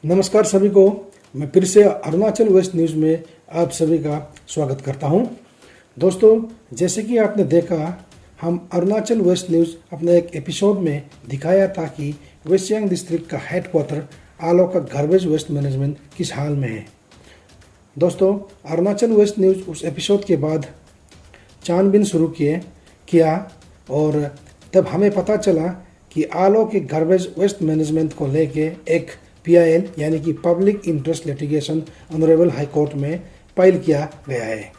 नमस्कार सभी को। मैं फिर से अरुणाचल वेस्ट न्यूज़ में आप सभी का स्वागत करता हूं। दोस्तों, जैसे कि आपने देखा, हम अरुणाचल वेस्ट न्यूज़ अपने एक एपिसोड में दिखाया था कि वेस्ट सियांग डिस्ट्रिक्ट का हेडक्वार्टर आलो का गार्बेज वेस्ट मैनेजमेंट किस हाल में है। दोस्तों, अरुणाचल वेस्ट न्यूज़ उस एपिसोड के बाद छानबीन शुरू किया और तब हमें पता चला कि आलो के गार्बेज वेस्ट मैनेजमेंट को लेके एक PIL यानी कि public interest litigation honourable high court में फाइल किया गया है।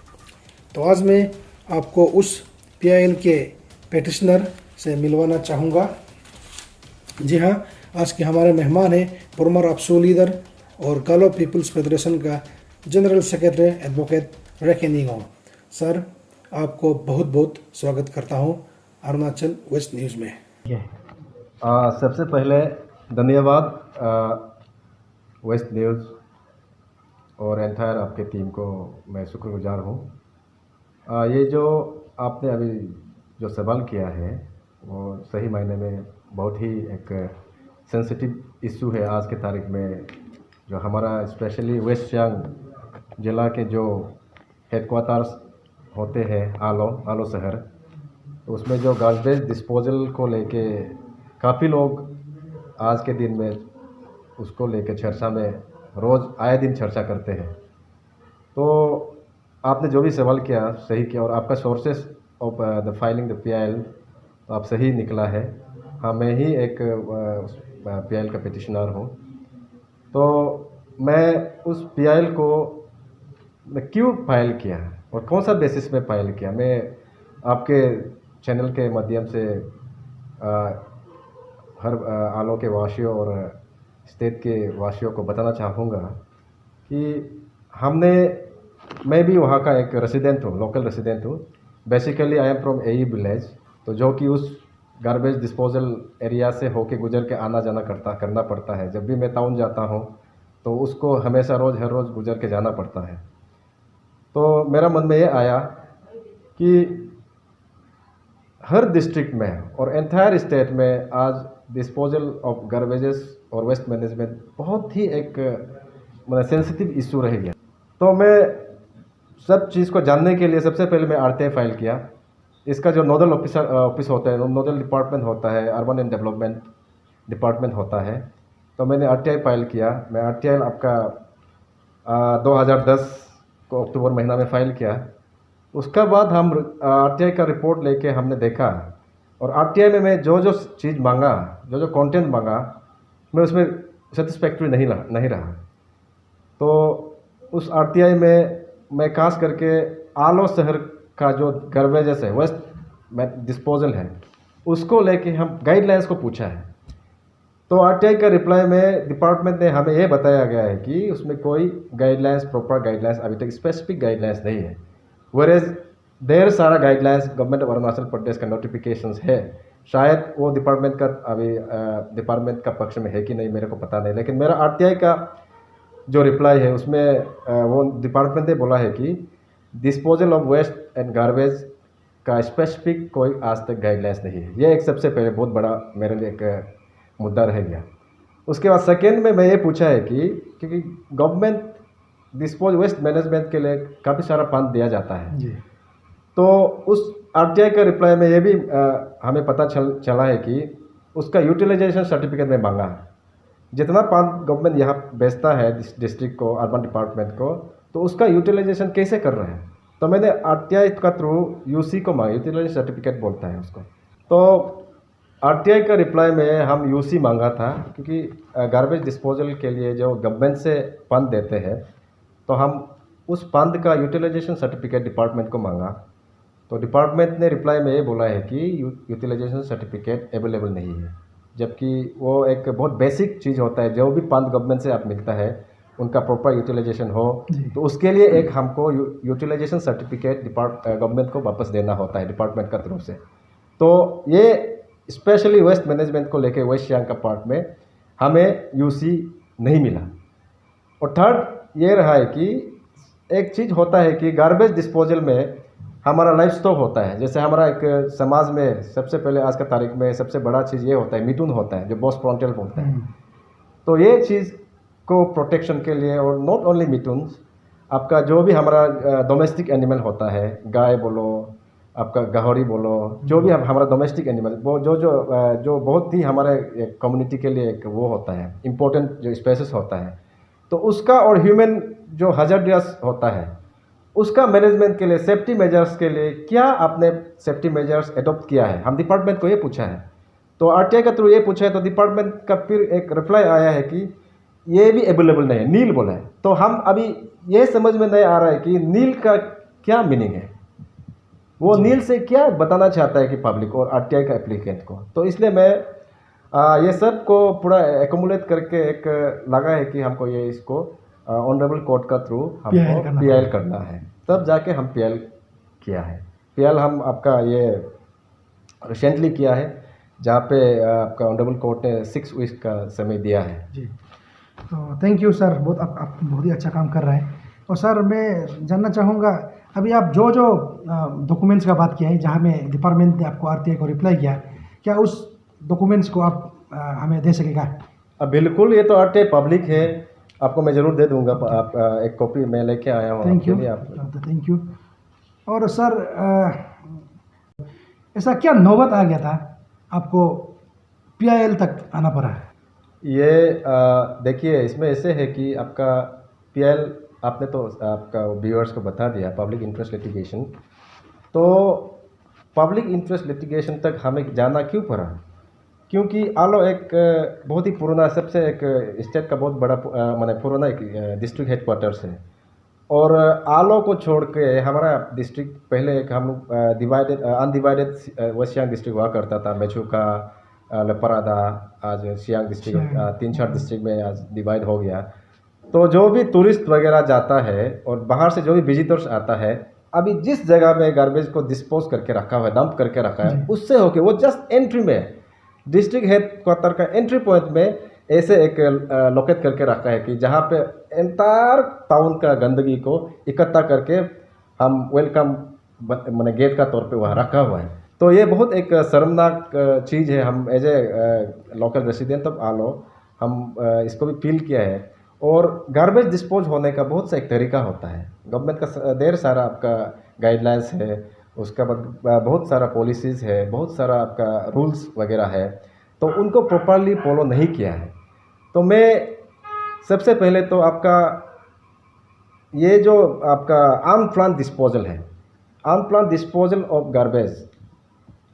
तो आज मैं आपको उस PIL के पेटिशनर से मिलवाना चाहूँगा। जी हाँ, आज के हमारे मेहमान हैं फॉर्मर अपसू लीडर और गालो पीपल्स फेडरेशन का जनरल सेक्रेटरी एडवोकेट रेकेनिंगो। सर, आपको बहुत बहुत स्वागत करता हूँ अरुणाचल वेस्ट न्यूज़ में। सबसे पहले धन्यवाद वेस्ट न्यूज़ और एंटायर आपके टीम को मैं शुक्रगुजार हूँ। ये जो आपने अभी जो सवाल किया है वो सही मायने में बहुत ही एक सेंसिटिव इशू है आज के तारीख में। जो हमारा स्पेशली वेस्ट सियांग जिला के जो हेडक्वार्टर्स होते हैं आलो शहर, उसमें जो गार्बेज डिस्पोजल को लेके काफ़ी लोग आज के दिन में उसको लेके चर्चा में रोज़ आए दिन चर्चा करते हैं। तो आपने जो भी सवाल किया सही किया और आपका sources of the filing the PIL तो आप सही निकला है। हाँ, मैं ही एक PIL का पिटिशनर हूँ। तो मैं उस PIL को मैं क्यों फाइल किया और कौन सा बेसिस में फाइल किया, मैं आपके चैनल के माध्यम से हर आलो के वासियों और स्टेट के वासियों को बताना चाहूँगा कि मैं भी वहाँ का एक रेसिडेंट हूँ, लोकल रेसिडेंट हूँ। Basically I am from AE village, तो जो कि उस गार्बेज डिस्पोजल एरिया से होके गुजर के आना जाना करना पड़ता है। जब भी मैं टाउन जाता हूँ तो उसको हमेशा हर रोज़ गुजर के जाना पड़ता है। तो मेरा मन में ये आया कि हर डिस्ट्रिक्ट में और एंटायर स्टेट में आज डिस्पोजल ऑफ गार्बेजेस और वेस्ट मैनेजमेंट बहुत ही एक मतलब सेंसिटिव इशू रह गया। तो मैं सब चीज़ को जानने के लिए सबसे पहले मैं RTI फाइल किया। इसका जो नोडल ऑफिस होता है, नोडल डिपार्टमेंट होता है, अर्बन एंड डेवलपमेंट डिपार्टमेंट होता है। तो मैंने RTI फाइल किया। मैं RTI आपका 2010 को अक्टूबर महीना में फ़ाइल किया। उसका बाद हम RTI का रिपोर्ट लेके हमने देखा और RTI में मैं जो चीज़ मांगा, जो कंटेंट मांगा, मैं उसमें सेटिस्फैक्ट्री नहीं रहा। तो उस RTI में मैं खास करके आलो शहर का जो गार्बेजेस है, वेस्ट डिस्पोजल है, उसको लेके हम गाइडलाइंस को पूछा है। तो RTI का रिप्लाई में डिपार्टमेंट ने हमें ये बताया गया है कि उसमें कोई गाइडलाइंस, प्रॉपर गाइडलाइंस अभी तक स्पेसिफिक गाइडलाइंस नहीं है। वेरेज ढेर सारा guidelines government of Arunachal Pradesh का नोटिफिकेशंस है। शायद वो डिपार्टमेंट का पक्ष में है कि नहीं मेरे को पता नहीं, लेकिन मेरा RTI का जो रिप्लाई है उसमें वो डिपार्टमेंट ने बोला है कि disposal of waste and garbage का स्पेसिफिक कोई आज तक गाइडलाइंस नहीं है। ये एक सबसे पहले बहुत बड़ा मेरे लिए एक मुद्दा रह गया। उसके बाद सेकेंड में मैं ये पूछा है कि क्योंकि गवर्नमेंट वेस्ट मैनेजमेंट के लिए काफ़ी सारा फंड दिया जाता है जी। तो उस RTI का रिप्लाई में ये भी हमें पता चला है कि उसका यूटिलाइजेशन सर्टिफिकेट में मांगा है। जितना फंड गवर्नमेंट यहाँ बेचता है डिस्ट्रिक्ट को, अर्बन डिपार्टमेंट को, तो उसका यूटिलाइजेशन कैसे कर रहे हैं। तो मैंने RTI का थ्रू UC को मांगा, यूटिलाइजेशन सर्टिफिकेट बोलता है उसको। तो RTI का रिप्लाई में हम UC मांगा था क्योंकि गार्बेज डिस्पोजल के लिए जो गवर्नमेंट से फंड देते हैं तो हम उस फंड का यूटिलाइजेशन सर्टिफिकेट डिपार्टमेंट को मांगा। तो डिपार्टमेंट ने रिप्लाई में ये बोला है कि यूटिलाइजेशन सर्टिफिकेट अवेलेबल नहीं है, जबकि वो एक बहुत बेसिक चीज़ होता है। जो भी फंड गवर्नमेंट से आप मिलता है उनका प्रॉपर यूटिलाइजेशन हो तो उसके लिए एक हमको यूटिलाइजेशन सर्टिफिकेट गवर्नमेंट को वापस देना होता है डिपार्टमेंट का तरफ से। तो ये स्पेशली वेस्ट मैनेजमेंट को लेके वेस्ट सियांग का पार्ट में हमें UC नहीं मिला। और थर्ड ये रहा है कि एक चीज़ होता है कि गार्बेज डिस्पोजल में हमारा लाइफ स्टॉक होता है। जैसे हमारा एक समाज में सबसे पहले आज का तारीख में सबसे बड़ा चीज़ ये होता है, मिथुन होता है, जो बॉस फ्रंटल बोलते हैं। तो ये चीज़ को प्रोटेक्शन के लिए, और नॉट ओनली मिथुन्स, आपका जो भी हमारा डोमेस्टिक एनिमल होता है, गाय बोलो, आपका गाहरी बोलो, जो भी हमारा डोमेस्टिक एनिमल, वो जो बहुत ही हमारे कम्युनिटी के लिए एक वो होता है, इम्पोर्टेंट जो स्पेसिस होता है, तो उसका और ह्यूमन जो हजार्डियस होता है उसका मैनेजमेंट के लिए, सेफ्टी मेजर्स के लिए क्या आपने सेफ्टी मेजर्स एडॉप्ट किया है, हम डिपार्टमेंट को ये पूछा है। तो आरटीआई के थ्रू ये पूछा है, तो डिपार्टमेंट का फिर एक रिप्लाई आया है कि ये भी अवेलेबल नहीं है, नील बोला है। तो हम अभी ये समझ में नहीं आ रहा है कि नील का क्या मीनिंग है, वो नील से क्या बताना चाहता है कि पब्लिक और आरटीआई का एप्लीकेंट को। तो इसलिए मैं ये सब को पूरा एकोमुलेट करके एक लगा है कि हमको ये इसको ऑनरेबल कोर्ट का थ्रू हमको पीआईएल करना है, तब जाके हम पीआईएल किया है। पीआईएल हम आपका ये रिसेंटली किया है, जहाँ पे आपका ऑनरेबल कोर्ट ने 6 वीक्स का समय दिया है। जी, तो थैंक यू सर, बहुत आप बहुत ही अच्छा काम कर रहे हैं। और सर मैं जानना चाहूँगा, अभी आप जो डॉक्यूमेंट्स का बात किया है, जहाँ में डिपार्टमेंट ने आपको आरटीआई को रिप्लाई किया, क्या उस डॉक्यूमेंट्स को आप हमें दे सकेगा? बिल्कुल, ये तो आरटीआई पब्लिक है, आपको मैं ज़रूर दे दूंगा। आप एक कॉपी मैं लेके आया हूँ। Thank you. और सर ऐसा क्या नौबत आ गया था आपको पीआईएल तक आना पड़ा? ये देखिए, इसमें ऐसे है कि आपका पीआईएल, आपने तो आपका व्यूअर्स को बता दिया, पब्लिक इंटरेस्ट लिटिगेशन। तो पब्लिक इंटरेस्ट लिटिगेशन तक हमें जाना क्यों पड़ा? क्योंकि आलो एक बहुत ही पुराना, सबसे एक स्टेट का बहुत बड़ा माने पुराना एक डिस्ट्रिक्ट हेडक्वार्टर्स है, और आलो को छोड़ के हमारा डिस्ट्रिक्ट पहले एक हम divided undivided West Siang district हुआ करता था। मेचुका, लेपरादा, आज सियांग डिस्ट्रिक्ट 3-4 डिस्ट्रिक्ट में आज डिवाइड हो गया। तो जो भी टूरिस्ट वगैरह जाता है और बाहर से जो भी विजिटर्स आता है, अभी जिस जगह में गार्बेज को डिस्पोज करके रखा हुआ है, डंप करके रखा है, उससे होके वो जस्ट एंट्री में, डिस्ट्रिक्ट हेडक्वार्टर का एंट्री पॉइंट में ऐसे एक लोकेट करके रखा है कि जहाँ पे एंटायर टाउन का गंदगी को इकट्ठा करके हम वेलकम माने गेट का तौर पे वहाँ रखा हुआ है। तो ये बहुत एक शर्मनाक चीज़ है। हम as a local resident of Aalo हम इसको भी फील किया है। और गार्बेज डिस्पोज होने का बहुत सा एक तरीका होता है, गवर्नमेंट का ढेर सारा आपका गाइडलाइंस है, उसका बाद बहुत सारा पॉलिसीज़ है, बहुत सारा आपका रूल्स वगैरह है, तो उनको प्रॉपरली फॉलो नहीं किया है। तो मैं सबसे पहले तो आपका ये जो आपका अनप्लान्ड डिस्पोजल है, अनप्लान्ड डिस्पोजल ऑफ गार्बेज,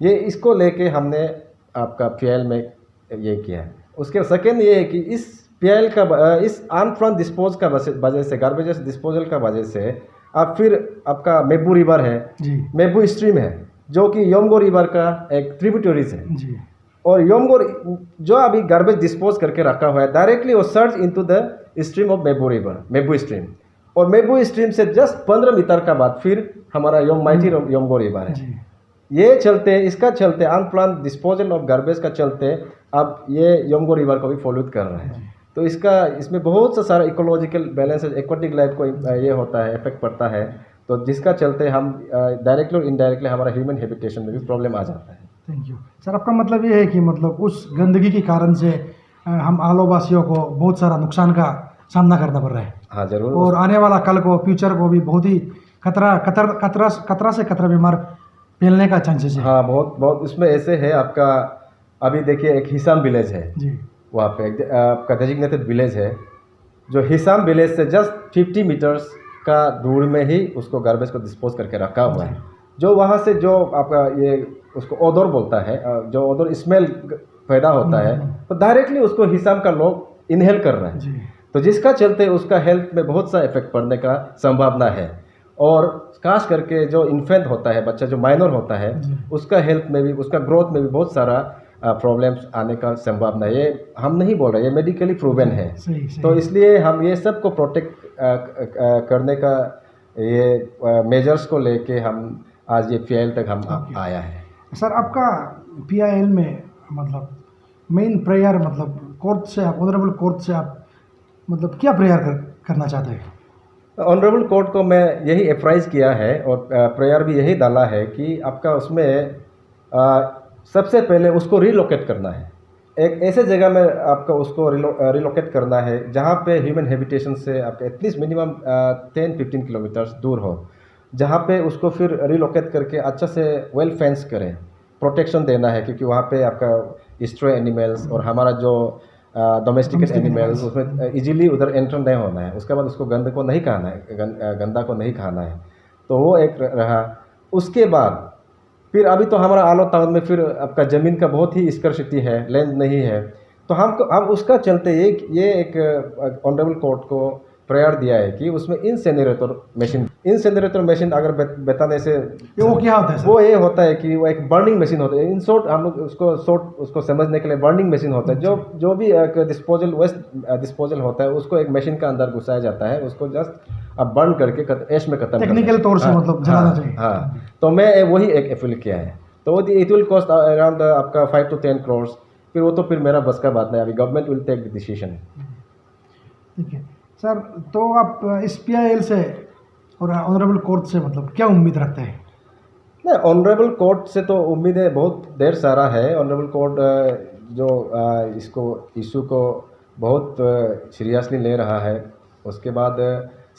ये इसको लेके हमने आपका पीआईएल में ये किया है। उसके सेकेंड ये है कि इस पीआईएल का, इस अनप्लान्ड डिस्पोज का वजह से, गार्बेज डिस्पोजल का वजह से अब फिर आपका मेबू रिवर है, मेबू स्ट्रीम है, जो कि योमगो रिवर का एक ट्रिब्यूटरीज है जी। और योमगो जो अभी गार्बेज डिस्पोज करके रखा हुआ है, डायरेक्टली वो search into the stream of Mebu river, Mebu stream. और मेबू स्ट्रीम से जस्ट 15 मीटर का बाद फिर हमारा योमगो रिवर है। ये चलते, इसका चलते, अनप्लान्ड डिस्पोजल ऑफ गार्बेज का चलते अब ये योमगो रिवर को भी फॉल्यूट कर रहा है। तो इसमें बहुत सा सारा इकोलॉजिकल बैलेंस, एक्वाटिक लाइफ को ये होता है, इफेक्ट पड़ता है। तो जिसका चलते हम डायरेक्टली और इनडायरेक्टली हमारा ह्यूमन हैबिटेशन में भी प्रॉब्लम आ जाता है। Thank you sir. आपका मतलब ये है कि मतलब उस गंदगी के कारण से हम आलो वासियों को बहुत सारा नुकसान का सामना करना पड़ रहा है। हाँ जरूर। और आने वाला कल को, फ्यूचर को भी बहुत ही खतरा से बीमार फैलने का चांसेस है। हाँ बहुत इसमें ऐसे है। आपका अभी देखिए एक हिसाम विलेज है जी, वहाँ पे आपका डेजिग्नेटेड विलेज है, जो हिसाम विलेज से जस्ट 50 मीटर्स का दूर में ही उसको गार्बेज को डिस्पोज करके रखा हुआ है। जो वहाँ से जो आपका ये उसको ओदोर बोलता है, जो ओदोर स्मेल पैदा होता है, तो डायरेक्टली उसको हिसाम का लोग इनहेल कर रहे हैं। तो जिसका चलते उसका हेल्थ में बहुत सा इफेक्ट पड़ने का संभावना है। और खास करके जो इन्फेंट होता है, बच्चा जो माइनर होता है, उसका हेल्थ में भी, उसका ग्रोथ में भी बहुत सारा प्रॉब्लम्स आने का संभावना है। ये हम नहीं बोल रहे, ये मेडिकली प्रूवन है। तो इसलिए हम ये सब को प्रोटेक्ट करने का ये मेजर्स को लेके हम आज ये पीआईएल तक हम आया है। सर आपका पीआईएल में मतलब मेन प्रेयर, मतलब कोर्ट से, ऑनरेबल कोर्ट से आप मतलब क्या प्रेयर करना चाहते हैं? ऑनरेबल कोर्ट को मैं यही अप्राइज किया है और प्रेयर भी यही डाला है कि आपका उसमें सबसे पहले उसको रिलोकेट करना है। एक ऐसे जगह में आपका उसको रिलोकेट करना है जहाँ पे ह्यूमन हैबिटेशन से आपका एटलीस्ट मिनिमम 10-15 किलोमीटर्स दूर हो, जहाँ पे उसको फिर रिलोकेट करके अच्छा से वेल फेंस करें, प्रोटेक्शन देना है, क्योंकि वहाँ पे आपका स्ट्रे एनिमल्स और हमारा जो डोमेस्टिकेट एनिमल्स उसमें इजीली उधर एंटर नहीं होना है। उसके बाद उसको गंद को नहीं खाना है, गंदा को नहीं खाना है। तो वो एक रहा। उसके बाद फिर अभी तो हमारा आलो टाउन में फिर आपका ज़मीन का बहुत ही स्कर्सिटी है, लैंड नहीं है। तो हम उसका चलते ये एक ऑनरेबल कोर्ट को प्रेयर दिया है कि उसमें इंसेनरेटर मशीन अगर बताने से वो क्या होता है सर? वो ये होता है कि वो एक बर्निंग मशीन होता है। इन शॉर्ट हम लोग उसको समझने के लिए बर्निंग मशीन होता है। जो भी वेस्ट डिस्पोजल होता है उसको एक मशीन का अंदर घुसाया जाता है, उसको जस्ट अब बर्न करके ऐश में खत्म टेक्निकल तौर से मतलब जलाना चाहिए। हाँ, तो मैं वही एक अपील किया है। तो इट विल कॉस्ट अराउंड आपका 5 to 10 crores। फिर वो तो फिर मेरा बस का बात नहीं, अभी government will take the decision. ठीक है सर, तो आप इस PIL से और ऑनरेबल कोर्ट से मतलब क्या उम्मीद रखते हैं? नहीं, ऑनरेबल कोर्ट से तो उम्मीदें बहुत देर सारा है। ऑनरेबल कोर्ट जो इसको इशू को बहुत सीरियसली ले रहा है। उसके बाद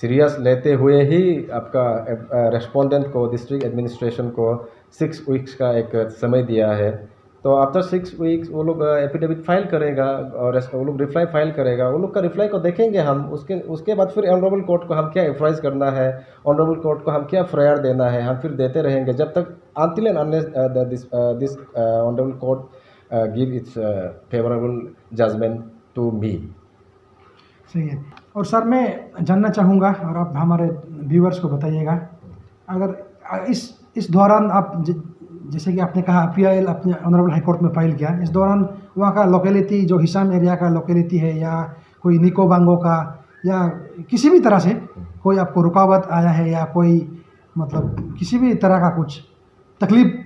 सीरियस लेते हुए ही आपका रेस्पोंडेंट को, डिस्ट्रिक्ट एडमिनिस्ट्रेशन को 6 weeks का एक समय दिया है। तो आफ्टर 6 weeks वो लोग एफिडेविट फाइल करेगा और वो लोग रिप्लाई फाइल करेगा। वो लोग का रिप्लाई को देखेंगे हम। उसके बाद फिर ऑनरेबल कोर्ट को हम क्या एप्राइज करना है, ऑनरेबल कोर्ट को हम क्या प्रेयर देना है, हम फिर देते रहेंगे जब तक until and unless this honourable court give its favourable judgement to me. सही है। और सर मैं जानना चाहूँगा और आप हमारे व्यूअर्स को बताइएगा, अगर इस दौरान आप जैसे कि आपने कहा PIL अपने ऑनरेबल हाई कोर्ट में फाइल किया, इस दौरान वहाँ का लोकेलिटी जो हिसाम एरिया का लोकेलिटी है या कोई निको बांगो का या किसी भी तरह से कोई आपको रुकावट आया है या कोई मतलब किसी भी तरह का कुछ तकलीफ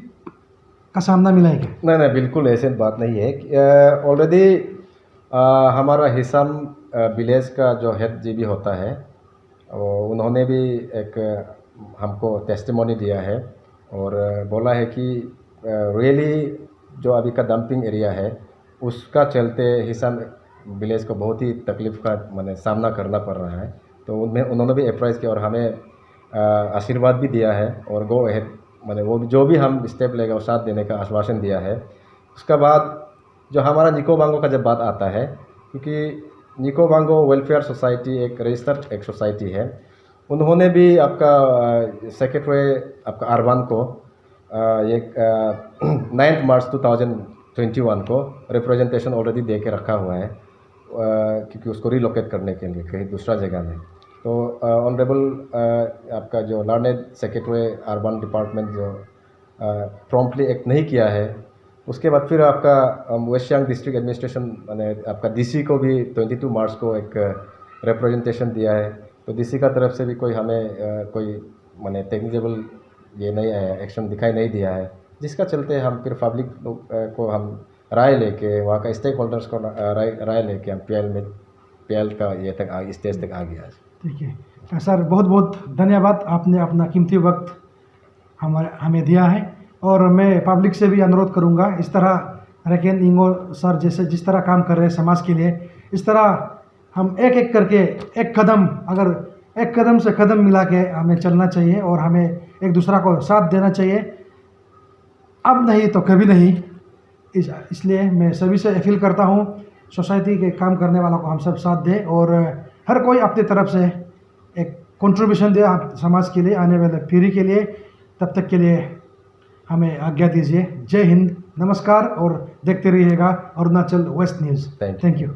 का सामना मिला है क्या? नहीं, बिल्कुल ऐसे बात नहीं है। ऑलरेडी हमारा हिसाम विलेज का जो हेड जीबी होता है उन्होंने भी एक हमको टेस्टिमोनी दिया है और बोला है कि रियली जो अभी का डंपिंग एरिया है उसका चलते हिसाम विलेज को बहुत ही तकलीफ का माने सामना करना पड़ रहा है। तो उन्होंने भी अप्राइज किया और हमें आशीर्वाद भी दिया है और गो अहेड माने वो जो भी हम स्टेप लेगा वो साथ देने का आश्वासन दिया है। उसके बाद जो हमारा निको बांगो का जब बात आता है, क्योंकि निको बांगो वेलफेयर सोसाइटी एक रजिस्टर्ड एक सोसाइटी है, उन्होंने भी आपका सेक्रेटरी आपका अरबान को एक 9 March 2021 को रिप्रेजेंटेशन ऑलरेडी दे के रखा हुआ है क्योंकि उसको रिलोकेट करने के लिए कहीं दूसरा जगह में। तो ऑनरेबल आपका जो लर्नेड सेक्रेटरी अर्बन डिपार्टमेंट जो प्रॉम्प्टली एक्ट नहीं किया है, उसके बाद फिर आपका वेस्ट सियांग डिस्ट्रिक्ट एडमिनिस्ट्रेशन मैंने आपका DC को भी 22 March को एक रिप्रेजेंटेशन दिया है। तो DC का तरफ से भी कोई हमें कोई माने टेक्निकल ये नहीं एक्शन दिखाई नहीं दिया है, जिसका चलते हम फिर पब्लिक को हम राय लेके वहाँ का स्टेक होल्डर्स को राय लेके हम PIL का ये तक स्टेज तक आ गया। ठीक है सर, बहुत बहुत धन्यवाद, आपने अपना कीमती वक्त हमें दिया है। और मैं पब्लिक से भी अनुरोध करूंगा, इस तरह रेकेन इंगो सर जैसे जिस तरह काम कर रहे हैं समाज के लिए, इस तरह हम एक एक करके एक कदम से कदम मिला के हमें चलना चाहिए और हमें एक दूसरा को साथ देना चाहिए, अब नहीं तो कभी नहीं। इसलिए मैं सभी से अपील करता हूँ, सोसाइटी के काम करने वालों को हम सब साथ दें और हर कोई अपनी तरफ से एक कंट्रीब्यूशन दे समाज के लिए, आने वाले पीढ़ी के लिए। तब तक के लिए हमें आज्ञा दीजिए। जय हिंद, नमस्कार और देखते रहिएगा Arunachal West News. Thank you.